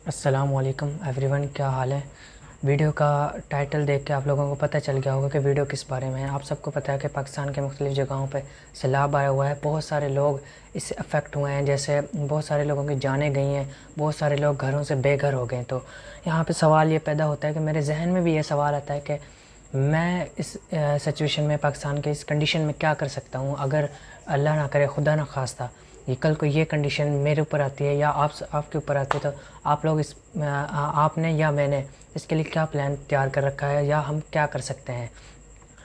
السلام علیکم every one, کیا حال ہے؟ ویڈیو کا ٹائٹل دیکھ کے آپ لوگوں کو پتہ چل گیا ہوگا کہ ویڈیو کس بارے میں ہے۔ آپ سب کو پتہ ہے کہ پاکستان کے مختلف جگہوں پہ سیلاب آیا ہوا ہے، بہت سارے لوگ اس سے افیکٹ ہوئے ہیں، جیسے بہت سارے لوگوں کی جانیں گئی ہیں، بہت سارے لوگ گھروں سے بے گھر ہو گئے ہیں۔ تو یہاں پہ سوال یہ پیدا ہوتا ہے کہ میرے ذہن میں بھی یہ سوال آتا ہے کہ میں اس سچویشن میں، پاکستان کے اس کنڈیشن میں کیا کر سکتا ہوں؟ اگر اللہ نہ کرے، خدا نہ خواستہ، یہ کل کو یہ کنڈیشن میرے اوپر آتی ہے یا آپ کے اوپر آتی ہے، تو آپ لوگ آپ نے یا میں نے اس کے لیے کیا پلان تیار کر رکھا ہے یا ہم کیا کر سکتے ہیں؟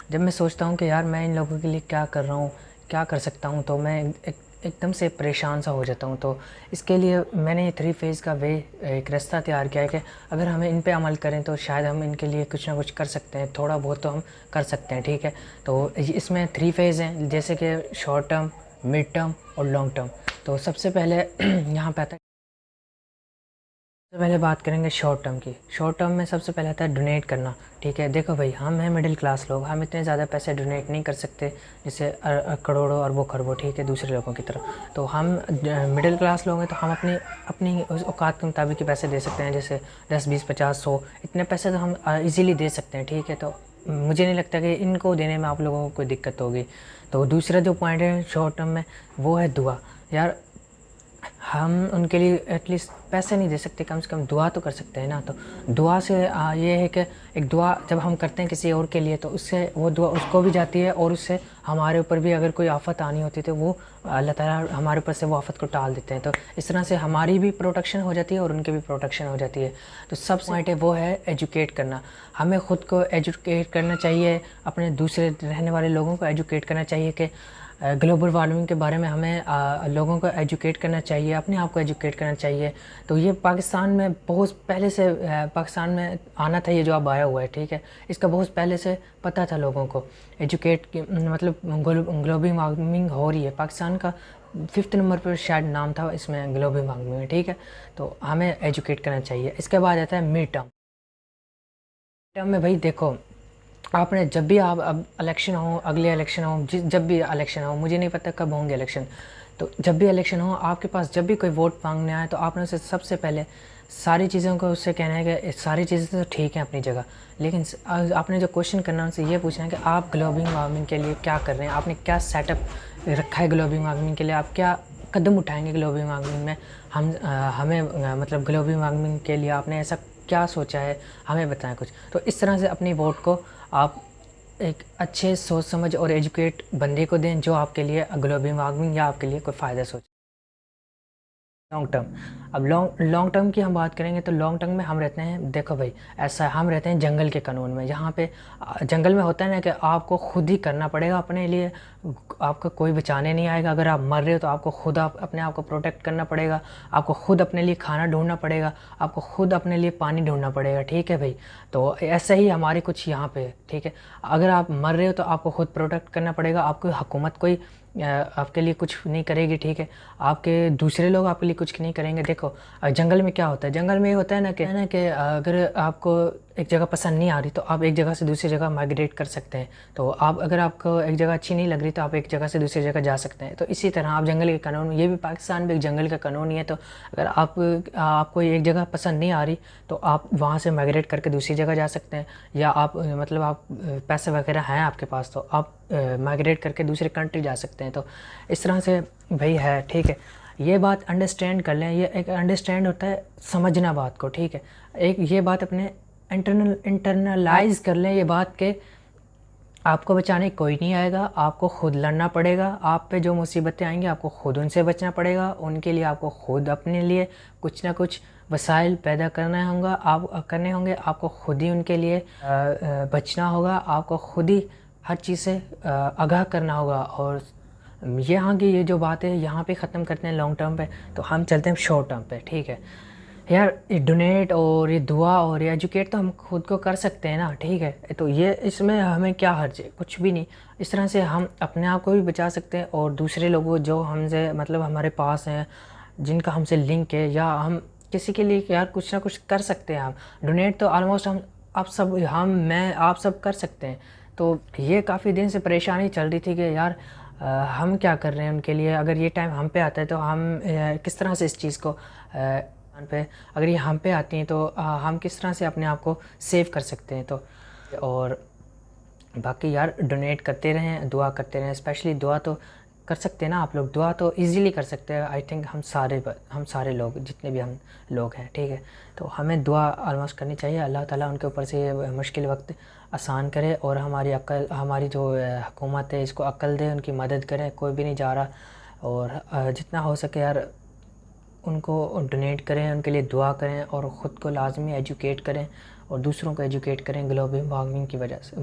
جب میں سوچتا ہوں کہ یار میں ان لوگوں کے لیے کیا کر رہا ہوں، کیا کر سکتا ہوں، تو میں ایک دم سے پریشان سا ہو جاتا ہوں۔ تو اس کے لیے میں نے یہ 3 فیز کا ایک راستہ تیار کیا ہے کہ اگر ہمیں ان پہ عمل کریں تو شاید ہم ان کے لیے کچھ نہ کچھ کر سکتے ہیں، تھوڑا بہت تو ہم کر سکتے ہیں، ٹھیک ہے؟ تو اس میں 3 فیز ہیں، جیسے کہ شارٹ ٹرم، مڈ ٹرم اور لانگ ٹرم۔ تو سب سے پہلے یہاں پہ آتا ہے، سب سے پہلے بات کریں گے شارٹ ٹرم کی۔ شارٹ ٹرم میں سب سے پہلے آتا ہے ڈونیٹ کرنا، ٹھیک ہے؟ دیکھو بھائی، ہم ہیں مڈل کلاس لوگ، ہم اتنے زیادہ پیسے ڈونیٹ نہیں کر سکتے جیسے کروڑوں اربوں خربوں، ٹھیک ہے، دوسرے لوگوں کی طرح۔ تو ہم مڈل کلاس لوگ ہیں، تو ہم اپنی اس اوقات کے مطابق کے پیسے دے سکتے ہیں، جیسے 10 20 50 100 اتنے پیسے تو ہم ایزیلی دے سکتے ہیں، ٹھیک ہے؟ تو مجھے نہیں لگتا کہ ان کو دینے میں آپ لوگوں کو کوئی دقت ہوگی۔ تو دوسرا جو پوائنٹ ہے شارٹ ٹرم میں، وہ ہے دعا۔ یار ہم ان کے لیے ایٹ لیسٹ پیسے نہیں دے سکتے، کم سے کم دعا تو کر سکتے ہیں نا۔ تو دعا سے یہ ہے کہ ایک دعا جب ہم کرتے ہیں کسی اور کے لیے، تو اس سے وہ دعا اس کو بھی جاتی ہے، اور اس سے ہمارے اوپر بھی اگر کوئی آفت آنی ہوتی ہے تو وہ اللہ تعالیٰ ہمارے اوپر سے وہ آفت کو ٹال دیتے ہیں۔ تو اس طرح سے ہماری بھی پروٹیکشن ہو جاتی ہے اور ان کی بھی پروٹیکشن ہو جاتی ہے۔ تو سب سے پوائنٹ ہے وہ ہے ایجوکیٹ کرنا۔ ہمیں خود کو ایجوکیٹ کرنا چاہیے، اپنے دوسرے رہنے والے لوگوں کو ایجوکیٹ کرنا چاہیے کہ گلوبل وارمنگ کے بارے میں ہمیں لوگوں کو ایجوکیٹ کرنا چاہیے، اپنے آپ کو ایجوکیٹ کرنا چاہیے۔ تو یہ پاکستان میں بہت پہلے سے پاکستان میں آنا تھا، یہ جو اب آیا ہوا ہے، ٹھیک ہے؟ اس کا بہت پہلے سے پتہ تھا لوگوں کو ایجوکیٹ کی، مطلب گلوبل وارمنگ ہو رہی ہے۔ پاکستان کا 5th نمبر پر شاید نام تھا اس میں گلوبل وارمنگ میں، ٹھیک ہے؟ تو ہمیں ایجوکیٹ کرنا چاہیے۔ اس کے بعد آتا ہے مڈ ٹرم۔ ٹرم میں بھائی دیکھو، آپ نے جب بھی آپ اب الیکشن ہو، اگلے الیکشن ہو، جب بھی الیکشن ہو، مجھے نہیں پتہ کب ہوں گے الیکشن، تو جب بھی الیکشن ہو، آپ کے پاس جب بھی کوئی ووٹ مانگنے آئے، تو آپ نے اسے سب سے پہلے ساری چیزوں کو اس سے کہنا ہے کہ ساری چیزیں تو ٹھیک ہیں اپنی جگہ، لیکن آپ نے جو کوشچن کرنا ہے ان سے یہ پوچھنا ہے کہ آپ گلوبل وارمنگ کے لیے کیا کر رہے ہیں، آپ نے کیا سیٹ اپ رکھا ہے گلوبل وارمنگ کے لیے، آپ کیا قدم اٹھائیں گے گلوبل وارمنگ میں، ہمیں مطلب گلوبل وارمنگ کے لیے آپ نے ایسا کیا سوچا ہے، ہمیں بتائیں کچھ۔ تو اس طرح سے اپنی ووٹ کو آپ ایک اچھے سوچ سمجھ اور ایجوکیٹ بندے کو دیں جو آپ کے لیے گلوبل وارمنگ یا آپ کے لیے کوئی فائدہ سوچے۔ لانگ ٹرم، اب لانگ ٹرم کی ہم بات کریں گے تو لانگ ٹرم میں ہم رہتے ہیں، دیکھو بھائی ایسا ہے، ہم رہتے ہیں جنگل کے قانون میں۔ یہاں پہ جنگل میں ہوتا ہے نا کہ آپ کو خود ہی کرنا پڑے گا اپنے لیے، آپ کا کوئی بچانے نہیں آئے گا۔ اگر آپ مر رہے ہو تو آپ کو خود اپنے آپ کو پروٹیکٹ کرنا پڑے گا، آپ کو خود اپنے لیے کھانا ڈھونڈنا پڑے گا، آپ کو خود اپنے لیے پانی ڈھونڈنا پڑے گا، ٹھیک ہے بھائی؟ تو ایسا ہی ہماری کچھ یہاں پہ، ٹھیک ہے؟ اگر آپ مر رہے ہو تو آپ کو خود پروٹیکٹ کرنا پڑے گا، آپ کو حکومت کوئی آپ کے لیے کچھ نہیں کرے گی، ٹھیک ہے؟ آپ کے دوسرے لوگ آپ کے لیے کچھ نہیں کریں گے۔ دیکھو جنگل میں کیا ہوتا ہے، جنگل میں یہ ہوتا ہے نا کہ اگر آپ کو ایک جگہ پسند نہیں آ رہی تو آپ ایک جگہ سے دوسری جگہ مائگریٹ کر سکتے ہیں۔ تو اگر آپ کو ایک جگہ اچھی نہیں لگ رہی تو آپ ایک جگہ سے دوسری جگہ جا سکتے ہیں۔ تو اسی طرح آپ جنگل کے قانون میں، یہ بھی پاکستان میں ایک جنگل کا قانون ہی ہے، تو اگر آپ کو ایک جگہ پسند نہیں آ رہی تو آپ وہاں سے مائگریٹ کر کے دوسری جگہ جا سکتے ہیں، یا آپ مطلب آپ پیسے وغیرہ ہیں آپ کے پاس تو آپ مائگریٹ کر کے دوسرے کنٹری جا سکتے ہیں۔ تو اس طرح سے بھائی ہے، ٹھیک ہے؟ یہ بات انڈرسٹینڈ کر لیں، یہ ایک انڈرسٹینڈ ہوتا ہے سمجھنا بات کو، ٹھیک ہے؟ ایک یہ بات اپنے انٹرنلائز کر لیں یہ بات کہ آپ کو بچانے کوئی نہیں آئے گا، آپ کو خود لڑنا پڑے گا، آپ پہ جو مصیبتیں آئیں گی آپ کو خود ان سے بچنا پڑے گا، ان کے لیے آپ کو خود اپنے لیے کچھ نہ کچھ وسائل پیدا کرنے ہوں گے، آپ کو خود ہی ان کے لیے بچنا ہوگا، آپ کو خود ہی ہر چیز سے آگاہ کرنا ہوگا۔ اور یہاں کی یہ جو بات ہے یہاں پہ ختم کرتے ہیں لانگ ٹرم پہ، تو ہم چلتے ہیں شارٹ ٹرم پہ، ٹھیک ہے؟ یار یہ ڈونیٹ اور یہ دعا اور یہ ایجوکیٹ تو ہم خود کو کر سکتے ہیں نا، ٹھیک ہے؟ تو یہ اس میں ہمیں کیا حرج ہے؟ کچھ بھی نہیں۔ اس طرح سے ہم اپنے آپ کو بھی بچا سکتے ہیں اور دوسرے لوگوں جو ہم سے مطلب ہمارے پاس ہیں، جن کا ہم سے لنک ہے، یا ہم کسی کے لیے یار کچھ نہ کچھ کر سکتے ہیں۔ ہم ڈونیٹ تو آلموسٹ میں آپ سب کر سکتے ہیں۔ تو یہ کافی دن سے پریشانی چل رہی تھی کہ یار ہم کیا کر رہے ہیں ان کے لیے، اگر یہ ٹائم ہم پہ آتا ہے تو ہم کس طرح سے اس چیز کو پہ اگر یہ ہم پہ آتی ہیں تو ہم کس طرح سے اپنے آپ کو سیو کر سکتے ہیں. تو اور باقی یار ڈونیٹ کرتے رہیں, دعا کرتے رہیں. اسپیشلی دعا تو کر سکتے ہیں نا آپ لوگ, دعا تو ایزیلی کر سکتے ہیں. آئی تھنک ہم سارے لوگ جتنے بھی ہم لوگ ہیں, ٹھیک ہے, تو ہمیں دعا آلموسٹ کرنی چاہیے. اللہ تعالیٰ ان کے اوپر سے یہ مشکل وقت آسان کرے اور ہماری جو حکومت ہے اس کو عقل دے, ان کی مدد کرے. کوئی بھی نہیں جا رہا, اور جتنا ہو سکے یار ان کو ڈونیٹ کریں, ان کے لیے دعا کریں, اور خود کو لازمی ایجوکیٹ کریں اور دوسروں کو ایجوکیٹ کریں گلوبل وارمنگ کی وجہ سے.